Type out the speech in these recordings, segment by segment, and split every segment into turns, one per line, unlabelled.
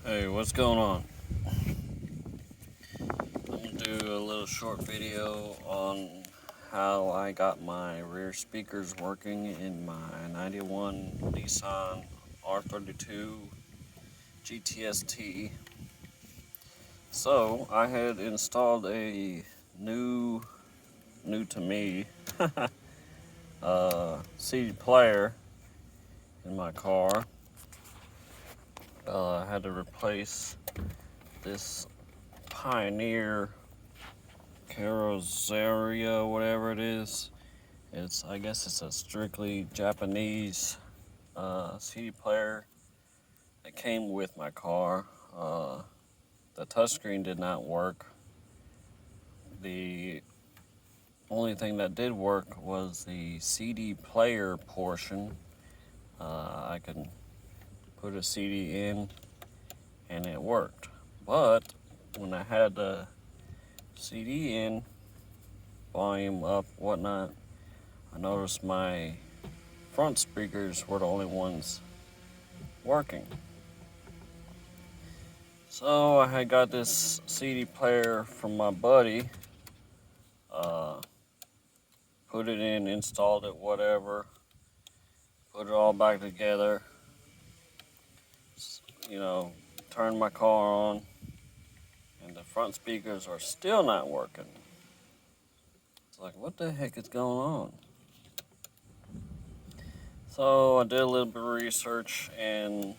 Hey, what's going on? I'm gonna do a little short video on how I got my rear speakers working in my 91 Nissan R32 Gts-t. So I had installed a new to me CD player in my car. I had to replace this Pioneer Carosaria, whatever it is. I guess it's a strictly Japanese CD player that came with my car. The touchscreen did not work. The only thing that did work was the CD player portion. I could put a CD in and it worked. But when I had the CD in, volume up, whatnot, I noticed my front speakers were the only ones working. So I had got this CD player from my buddy, put it in, installed it, whatever, put it all back together, turned my car on, and the front speakers are still not working. It's like, what the heck is going on? So I did a little bit of research and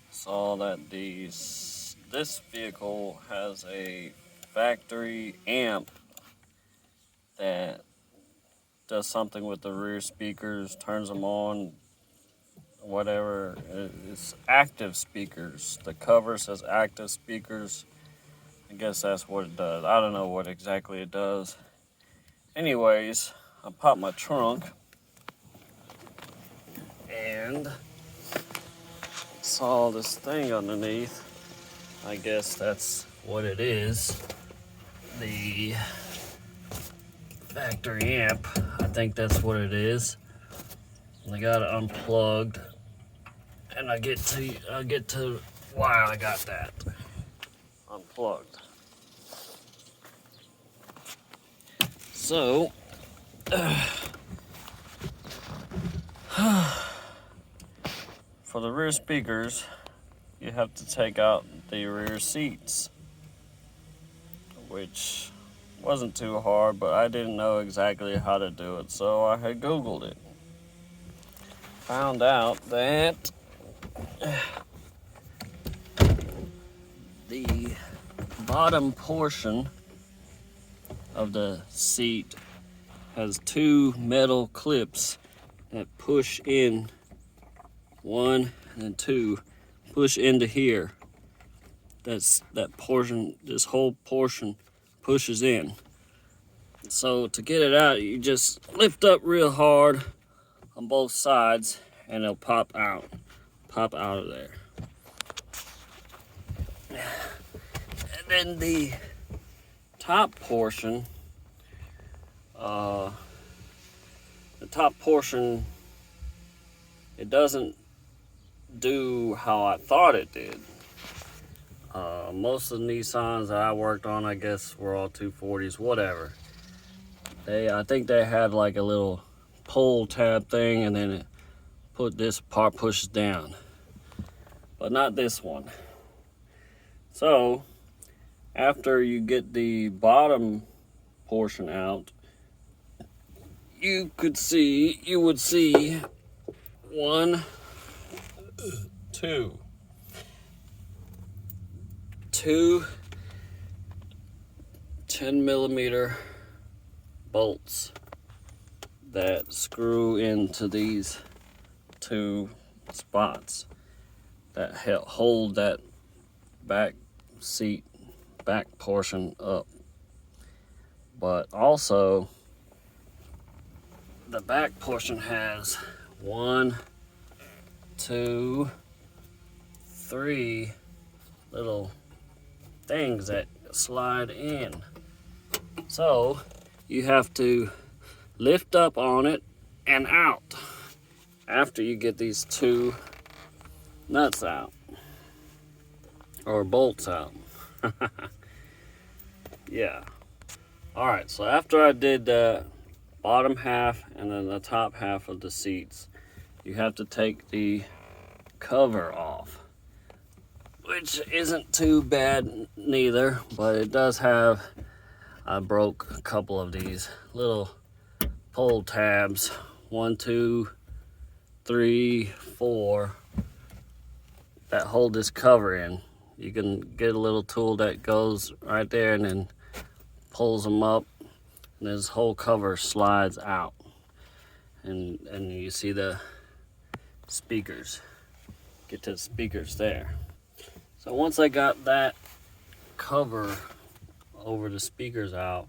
saw that this vehicle has a factory amp that does something with the rear speakers, turns them on, whatever. It's active speakers. The cover says active speakers. I guess that's what it does. I don't know what exactly it does. Anyways, I popped my trunk and saw this thing underneath. I guess that's what it is. The factory amp. I think that's what it is. And I got it unplugged. And I get to why I got that unplugged. So for the rear speakers, you have to take out the rear seats, which wasn't too hard, but I didn't know exactly how to do it, so I had Googled it. Found out that the bottom portion of the seat has two metal clips that push in, one and then two, push into here. That portion, this whole portion pushes in. So to get it out, you just lift up real hard on both sides and it'll pop out of there. And then the top portion, it doesn't do how I thought it did. Most of the Nissans that I worked on, I guess, were all 240s, whatever. I think they had like a little pull tab thing, and then this part pushes down, but not this one. So after you get the bottom portion out, you would see one, two 10mm bolts that screw into these two spots that hold that back portion up. But also the back portion has 1, 2, 3 little things that slide in. So you have to lift up on it and out after you get these two nuts out. or bolts out. Yeah. Alright, so after I did the bottom half and then the top half of the seats, you have to take the cover off, which isn't too bad neither, but it does have, I broke a couple of these little pull tabs, 1, 2, 3, 4, that hold this cover in. You can get a little tool that goes right there and then pulls them up, and this whole cover slides out, and you see the speakers. Get to the speakers there. So once I got that cover over the speakers out,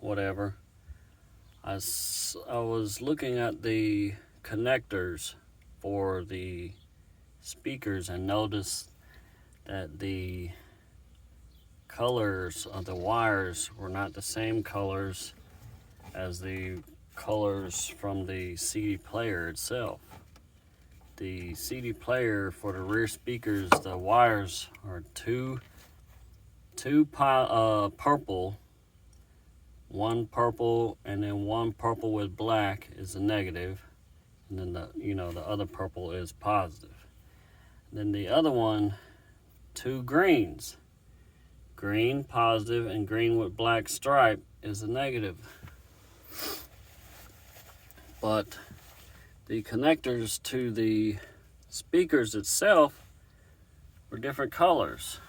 whatever, I was looking at the connectors for the speakers and noticed that the colors of the wires were not the same colors as the colors from the CD player itself. The CD player for the rear speakers, the wires are two purple, one purple, and then one purple with black is a negative, and then the other purple is positive. And then the other one, two greens, green positive and green with black stripe is a negative. But the connectors to the speakers itself were different colors.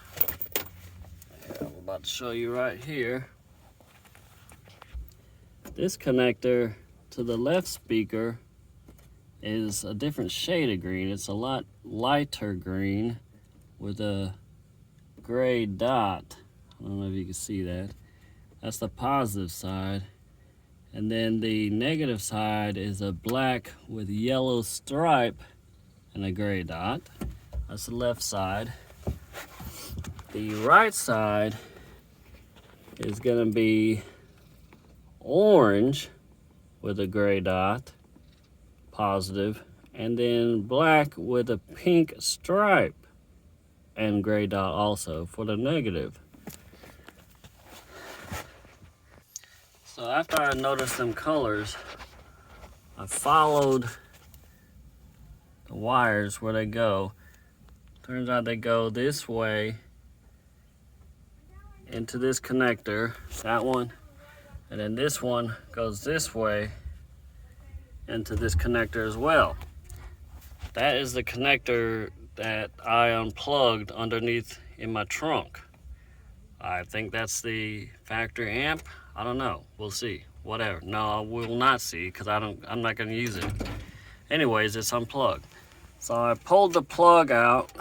I'm about to show you right here. This connector to the left speaker is a different shade of green. It's a lot lighter green with a gray dot. I don't know if you can see that. That's the positive side. And then the negative side is a black with yellow stripe and a gray dot. That's the left side. The right side is going to be orange with a gray dot, positive, and then black with a pink stripe and gray dot also for the negative. So after I noticed them colors, I followed the wires where they go. Turns out they go this way into this connector, that one, and then this one goes this way into this connector as well. That is the connector that I unplugged underneath in my trunk. I think that's the factory amp. I don't know. We'll see. Whatever. No, we will not see because I'm not going to use it. Anyways, it's unplugged. So I pulled the plug out,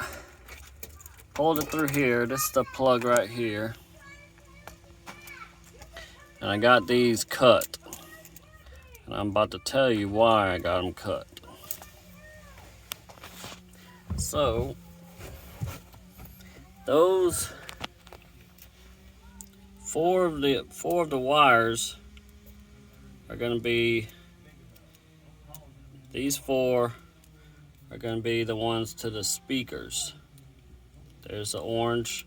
pulled it through here. This is the plug right here. And I got these cut. And I'm about to tell you why I got them cut. So, those four of the wires are going to be, these four are going to be the ones to the speakers. There's the orange,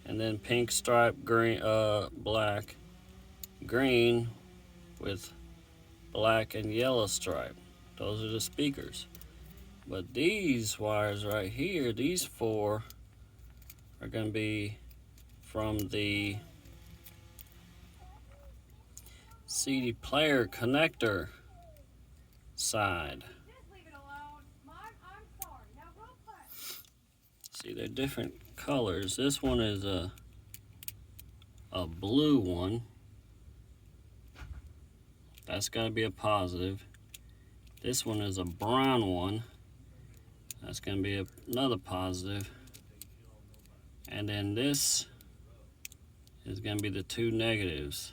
and then pink stripe, green, black, green with black and yellow stripe. Those are the speakers. But these wires right here, these four, are going to be from the CD player connector side. See, they're different colors. This one is a blue one. That's got to be a positive. This one is a brown one. That's going to be another positive. And then this is going to be the two negatives.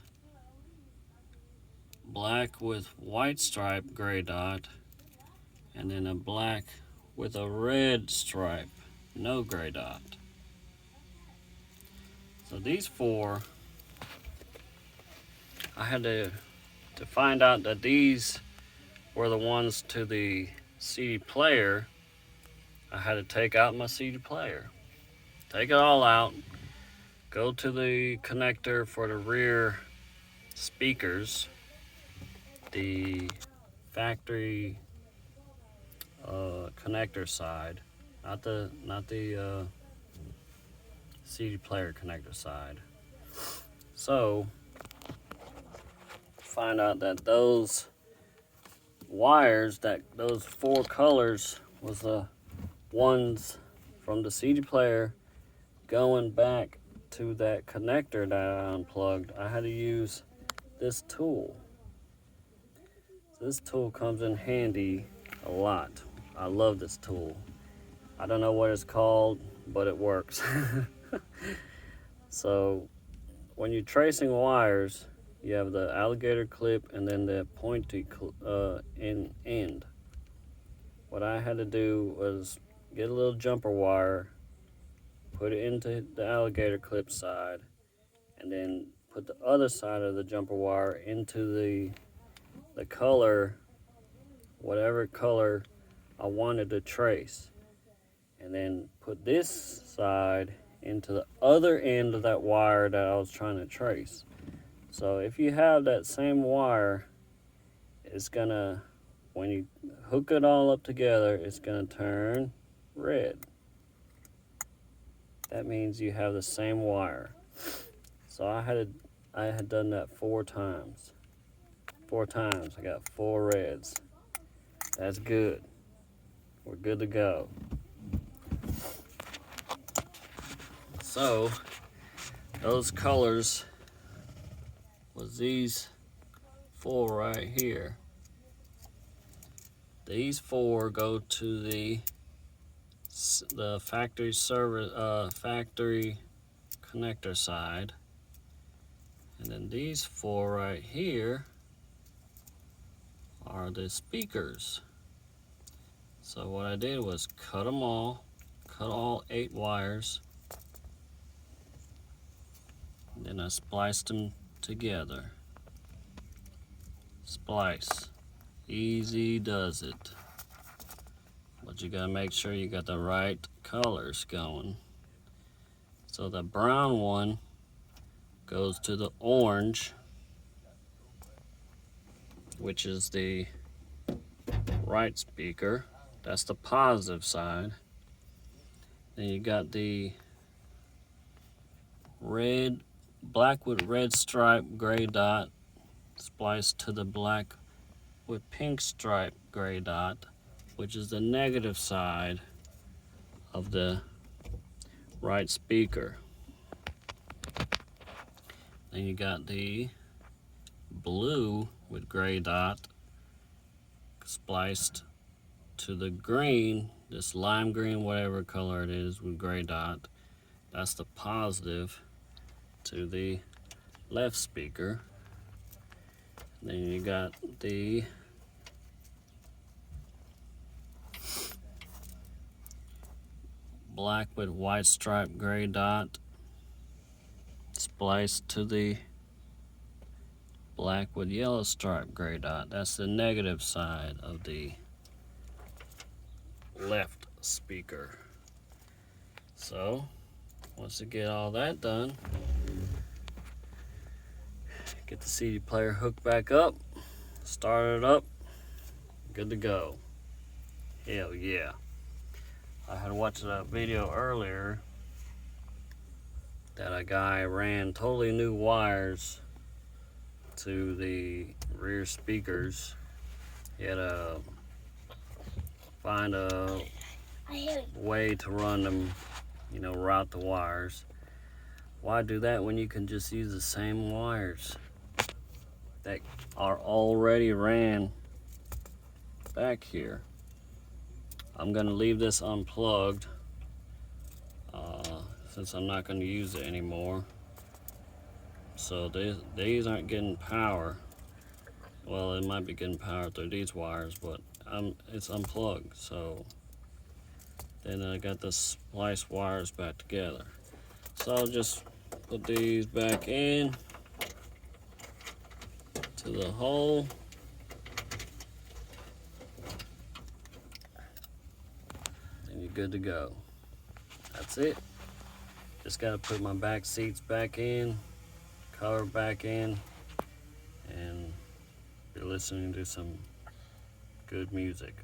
Black with white stripe, gray dot, and then a black with a red stripe, no gray dot. So these four, I had to find out that these were the ones to the CD player, I had to take out my CD player. Take it all out. Go to the connector for the rear speakers, the factory connector side, not the CD player connector side. So find out that those wires, that those 4 colors was the ones from the CD player going back to that connector that I unplugged. I had to use this tool. This tool comes in handy a lot. I love this tool. I don't know what it's called, but it works. So when you're tracing wires, you have the alligator clip and then the pointy end. What I had to do was get a little jumper wire, put it into the alligator clip side, and then put the other side of the jumper wire into the color, whatever color I wanted to trace, and then put this side into the other end of that wire that I was trying to trace. So if you have that same wire, it's gonna, when you hook it all up together, it's gonna turn red. That means you have the same wire. So I had done that 4 times. 4 times, I got 4 reds. That's good. We're good to go. So those colors was these 4 right here. These 4 go to the factory factory connector side, and then these 4 right here are the speakers. So what I did was cut all 8 wires, and then I spliced them together. Splice. Easy does it. But you gotta make sure you got the right colors going. So the brown one goes to the orange, which is the right speaker. That's the positive side. Then you got the red, black with red stripe, gray dot, spliced to the black with pink stripe, gray dot, which is the negative side of the right speaker. Then you got the blue with gray dot spliced to the green, this lime green, whatever color it is, with gray dot. That's the positive to the left speaker. Then you got the black with white stripe, gray dot spliced to the black with yellow stripe, gray dot. That's the negative side of the left speaker. So once you get all that done, get the CD player hooked back up, start it up, good to go. Hell yeah. I had watched a video earlier that a guy ran totally new wires to the rear speakers. He had to find a way to run them, you know, route the wires. Why do that when you can just use the same wires that are already ran back here? I'm gonna leave this unplugged since I'm not gonna use it anymore. So these aren't getting power. Well, it might be getting power through these wires, but it's unplugged. So then I got the splice wires back together. So I'll just put these back in to the hole. good to go. That's it. Just got to put my back seats back in, cover back in, and be listening to some good music.